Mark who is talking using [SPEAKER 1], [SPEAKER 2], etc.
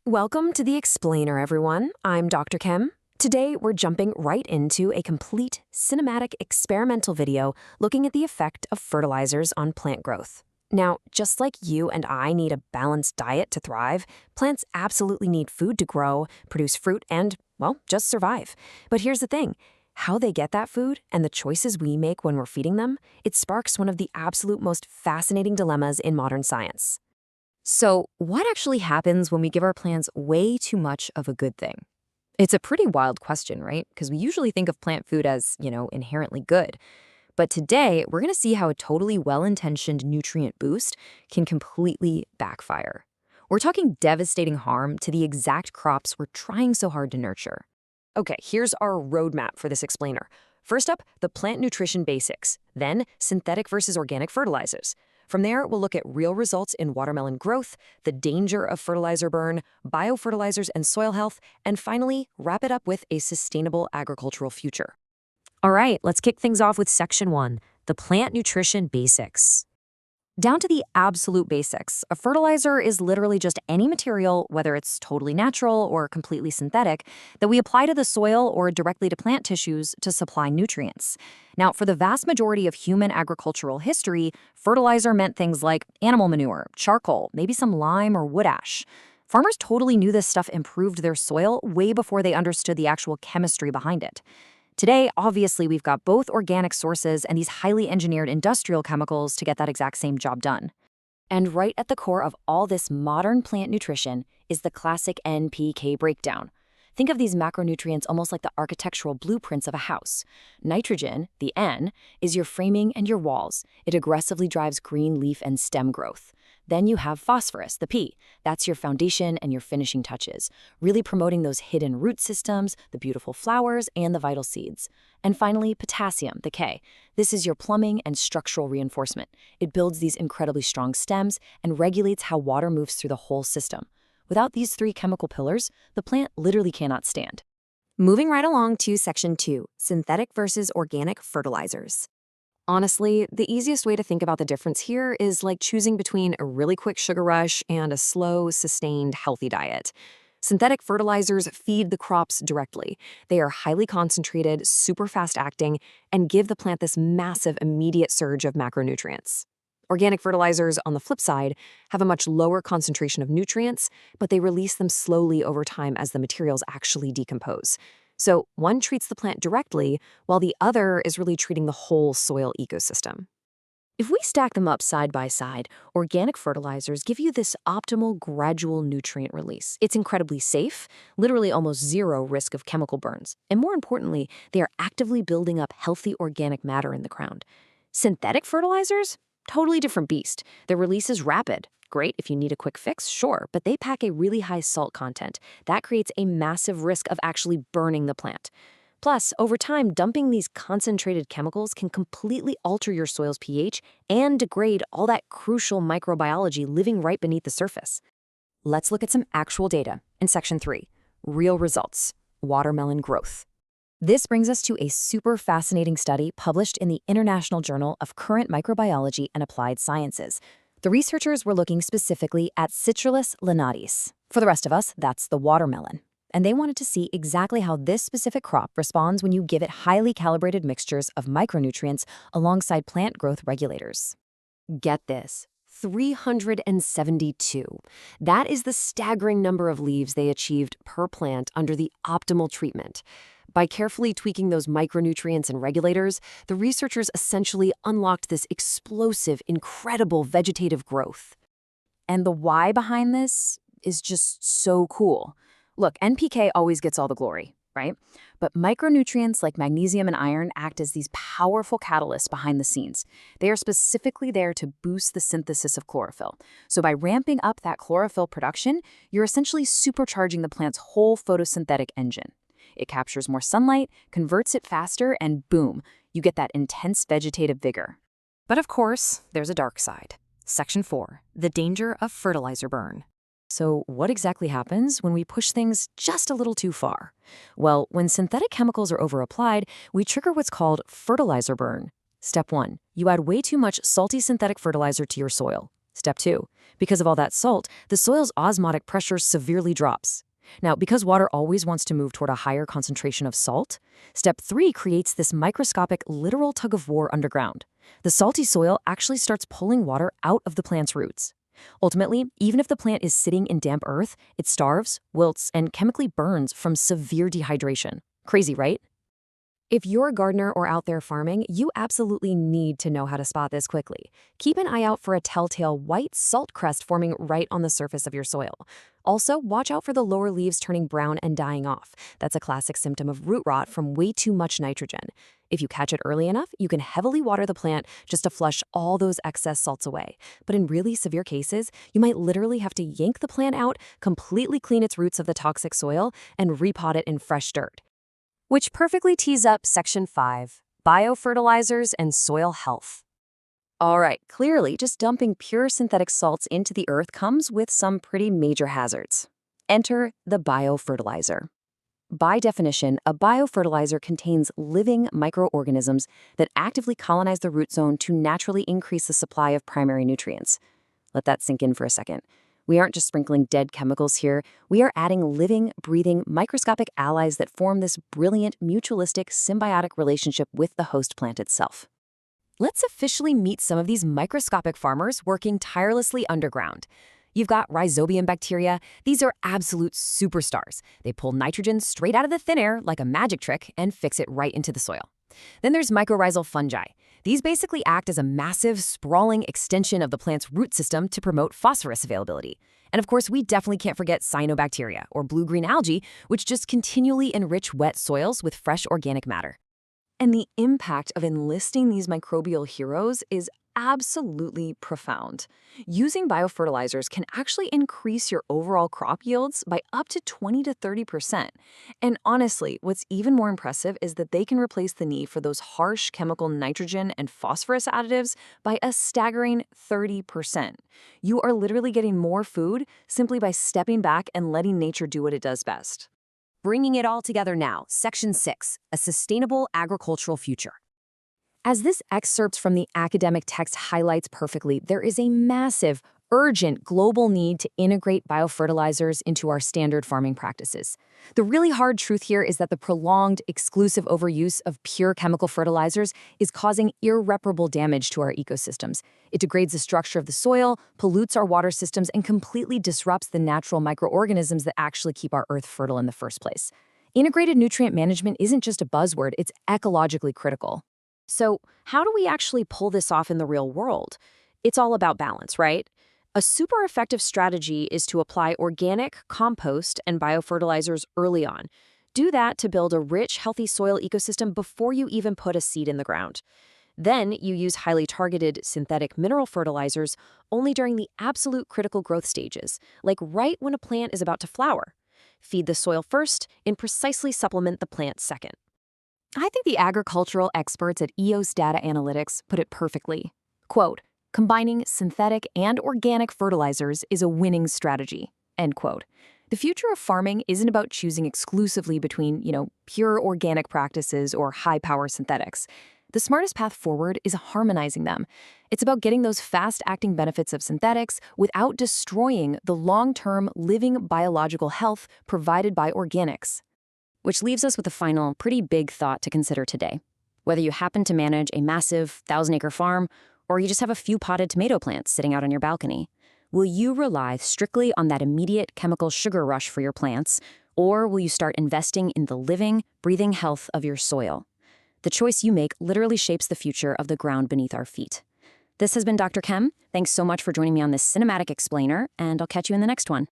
[SPEAKER 1] Welcome to the Explainer, everyone. I'm Dr. Kim. Today, we're jumping right into a complete cinematic experimental video looking at the effect of fertilizers on plant growth. Now, just like you and I need a balanced diet to thrive, plants absolutely need food to grow, produce fruit, and, well, just survive. But here's the thing. How they get that food and the choices we make when we're feeding them, it sparks one of the absolute most fascinating dilemmas in modern science.
[SPEAKER 2] So, what actually happens when we give our plants way too much of a good thing? It's a pretty wild question, right? Because we usually think of plant food as, inherently good. But today, we're going to see how a totally well-intentioned nutrient boost can completely backfire. We're talking devastating harm to the exact crops we're trying so hard to nurture.
[SPEAKER 1] Okay, here's our roadmap for this explainer. First up, the plant nutrition basics, then synthetic versus organic fertilizers. From there, we'll look at real results in watermelon growth, the danger of fertilizer burn, biofertilizers and soil health, and finally, wrap it up with a sustainable agricultural future.
[SPEAKER 2] All right, let's kick things off with Section 1, the plant nutrition basics. Down to the absolute basics, a fertilizer is literally just any material, whether it's totally natural or completely synthetic, that we apply to the soil or directly to plant tissues to supply nutrients. Now, for the vast majority of human agricultural history, fertilizer meant things like animal manure, charcoal, maybe some lime or wood ash. Farmers totally knew this stuff improved their soil way before they understood the actual chemistry behind it. Today, obviously, we've got both organic sources and these highly engineered industrial chemicals to get that exact same job done. And right at the core of all this modern plant nutrition is the classic NPK breakdown. Think of these macronutrients almost like the architectural blueprints of a house. Nitrogen, the N, is your framing and your walls. It aggressively drives green leaf and stem growth. Then you have phosphorus, the P. That's your foundation and your finishing touches, really promoting those hidden root systems, the beautiful flowers, and the vital seeds. And finally, potassium, the K. This is your plumbing and structural reinforcement. It builds these incredibly strong stems and regulates how water moves through the whole system. Without these three chemical pillars, the plant literally cannot stand.
[SPEAKER 1] Moving right along to Section 2, synthetic versus organic fertilizers. Honestly, the easiest way to think about the difference here is like choosing between a really quick sugar rush and a slow, sustained, healthy diet. Synthetic fertilizers feed the crops directly. They are highly concentrated, super fast-acting, and give the plant this massive immediate surge of macronutrients. Organic fertilizers, on the flip side, have a much lower concentration of nutrients, but they release them slowly over time as the materials actually decompose. So one treats the plant directly, while the other is really treating the whole soil ecosystem. If we stack them up side by side, organic fertilizers give you this optimal gradual nutrient release. It's incredibly safe, literally almost zero risk of chemical burns. And more importantly, they are actively building up healthy organic matter in the ground. Synthetic fertilizers? Totally different beast. Their release is rapid. Great if you need a quick fix, sure, but they pack a really high salt content. That creates a massive risk of actually burning the plant. Plus, over time, dumping these concentrated chemicals can completely alter your soil's pH and degrade all that crucial microbiology living right beneath the surface. Let's look at some actual data in Section 3, real results, watermelon growth. This brings us to a super fascinating study published in the International Journal of Current Microbiology and Applied Sciences. The researchers were looking specifically at Citrullus lanatis. For the rest of us, that's the watermelon. And they wanted to see exactly how this specific crop responds when you give it highly calibrated mixtures of micronutrients alongside plant growth regulators. Get this, 372. That is the staggering number of leaves they achieved per plant under the optimal treatment. By carefully tweaking those micronutrients and regulators, the researchers essentially unlocked this explosive, incredible vegetative growth. And the why behind this is just so cool. Look, NPK always gets all the glory, right? But micronutrients like magnesium and iron act as these powerful catalysts behind the scenes. They are specifically there to boost the synthesis of chlorophyll. So by ramping up that chlorophyll production, you're essentially supercharging the plant's whole photosynthetic engine. It captures more sunlight, converts it faster, and boom, you get that intense vegetative vigor. But of course, there's a dark side. Section 4, the danger of fertilizer burn. So what exactly happens when we push things just a little too far? Well, when synthetic chemicals are overapplied, we trigger what's called fertilizer burn. Step 1, you add way too much salty synthetic fertilizer to your soil.
[SPEAKER 2] Step 2. Because of all that salt, the soil's osmotic pressure severely drops. Now, because water always wants to move toward a higher concentration of salt, step 3 creates this microscopic literal tug of war underground. The salty soil actually starts pulling water out of the plant's roots. Ultimately, even if the plant is sitting in damp earth, it starves, wilts, and chemically burns from severe dehydration. Crazy, right? If you're a gardener or out there farming, you absolutely need to know how to spot this quickly. Keep an eye out for a telltale white salt crest forming right on the surface of your soil. Also, watch out for the lower leaves turning brown and dying off. That's a classic symptom of root rot from way too much nitrogen. If you catch it early enough, you can heavily water the plant just to flush all those excess salts away. But in really severe cases, you might literally have to yank the plant out, completely clean its roots of the toxic soil, and repot it in fresh dirt. Which perfectly tees up Section 5, Biofertilizers and Soil Health. All right, clearly, just dumping pure synthetic salts into the earth comes with some pretty major hazards. Enter the biofertilizer. By definition, a biofertilizer contains living microorganisms that actively colonize the root zone to naturally increase the supply of primary nutrients. Let that sink in for a second. We aren't just sprinkling dead chemicals here. We are adding living, breathing, microscopic allies that form this brilliant, mutualistic, symbiotic relationship with the host plant itself. Let's officially meet some of these microscopic farmers working tirelessly underground. You've got rhizobium bacteria. These are absolute superstars. They pull nitrogen straight out of the thin air like a magic trick and fix it right into the soil. Then there's mycorrhizal fungi. These basically act as a massive, sprawling extension of the plant's root system to promote phosphorus availability. And of course, we definitely can't forget cyanobacteria, or blue-green algae, which just continually enrich wet soils with fresh organic matter. And the impact of enlisting these microbial heroes is absolutely profound. Using biofertilizers can actually increase your overall crop yields by up to 20 to 30%. And honestly, what's even more impressive is that they can replace the need for those harsh chemical nitrogen and phosphorus additives by a staggering 30%. You are literally getting more food simply by stepping back and letting nature do what it does best. Bringing it all together now, Section 6, a sustainable agricultural future. As this excerpt from the academic text highlights perfectly, there is a massive, urgent global need to integrate biofertilizers into our standard farming practices. The really hard truth here is that the prolonged, exclusive overuse of pure chemical fertilizers is causing irreparable damage to our ecosystems. It degrades the structure of the soil, pollutes our water systems, and completely disrupts the natural microorganisms that actually keep our earth fertile in the first place. Integrated nutrient management isn't just a buzzword, it's ecologically critical. So, how do we actually pull this off in the real world? It's all about balance, right? A super effective strategy is to apply organic, compost, and biofertilizers early on. Do that to build a rich, healthy soil ecosystem before you even put a seed in the ground. Then you use highly targeted synthetic mineral fertilizers only during the absolute critical growth stages, like right when a plant is about to flower. Feed the soil first and precisely supplement the plant second. I think the agricultural experts at EOS Data Analytics put it perfectly. Quote, combining synthetic and organic fertilizers is a winning strategy, end quote. The future of farming isn't about choosing exclusively between, pure organic practices or high-power synthetics. The smartest path forward is harmonizing them. It's about getting those fast-acting benefits of synthetics without destroying the long-term living biological health provided by organics. Which leaves us with a final, pretty big thought to consider today. Whether you happen to manage a massive 1,000-acre farm, or you just have a few potted tomato plants sitting out on your balcony, will you rely strictly on that immediate chemical sugar rush for your plants, or will you start investing in the living, breathing health of your soil? The choice you make literally shapes the future of the ground beneath our feet. This has been Dr. Kem. Thanks so much for joining me on this cinematic explainer, and I'll catch you in the next one.